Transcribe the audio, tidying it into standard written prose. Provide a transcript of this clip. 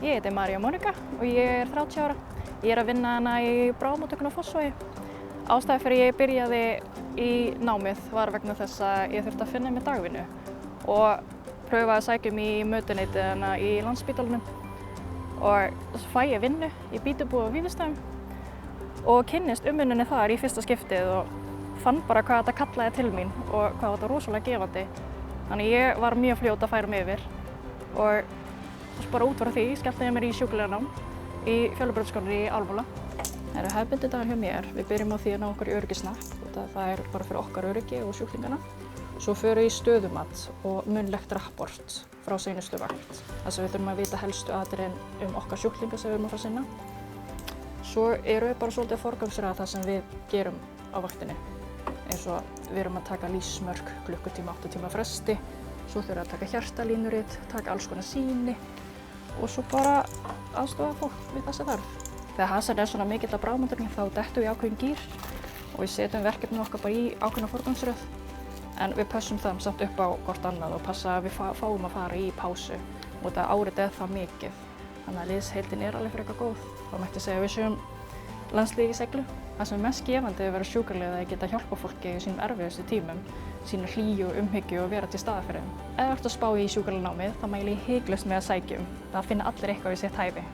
Ég heiti María Monika og ég er 30 ára. Ég er að vinna hana í bráðamóttökunni á Fossvogi. Ástæðan fyrir ég byrjaði í námið var vegna þess að ég þurfti að finna mér dagvinnu og pröfaði að sækja í mötuneytið hana í Landspítalanum. Og svo fæ ég vinnu í bílabúð á Vífilsstöðum og kynnist umvinnunni þar í fyrsta skiptið og fann bara hvað þetta kallaði til mín og hvað þetta rosalega gefandi. Þannig ég var mjög fljót að færa mig yfir og bara út frá því skellti ég mér í sjúklinganám í Fjölabrautaskólanum í Ármúla. Það eru hefðbundin dagar hjá mér. Við byrjum á því að ná okkur í öryggisnapp og það er bara fyrir okkar öryggi og sjúklingana. Svo förum við í stöðumat og munnlegt rapport frá seinustu vakt. Þess að við þurfum að vita helstu atriðin okkar sjúklinga sem við erum að fara að sinna. Svo erum við bara svolítið að forgangsraða það sem við gerum á vaktinni. Eins og við erum að taka lífsmörk klukkutíma, 8 tíma fresti. Svo þurfum við að taka hjartalínurit, taka alls konar sýni og svo bara aðstoða fólk við það sem þarf. Þegar hasar er svona mikill af bráðamóttökunni þá dettum við í ákveðin gír og við setjum verkefnin okkar bara í ákveðna forgangsröð. En við pössum það samt upp á hvort annað og passa að við fáum að fara í pásu og þetta árið er það mikið. Þannig að liðsheildin er alveg frekar góð. Þá mætti segja að við séum landslið í seglu. Það sem er mest gefandi að vera sjúkraliði er að geta hjálpa fólki í sínum erfiðustu tímum, sína hlýju og umhyggju og vera til staðar fyrir þeim. Ef þú ert að spá í sjúkraliðanámið þá mæli ég hiklaust með að sækja um. Það finna allir eitthvað við sitt hæfi.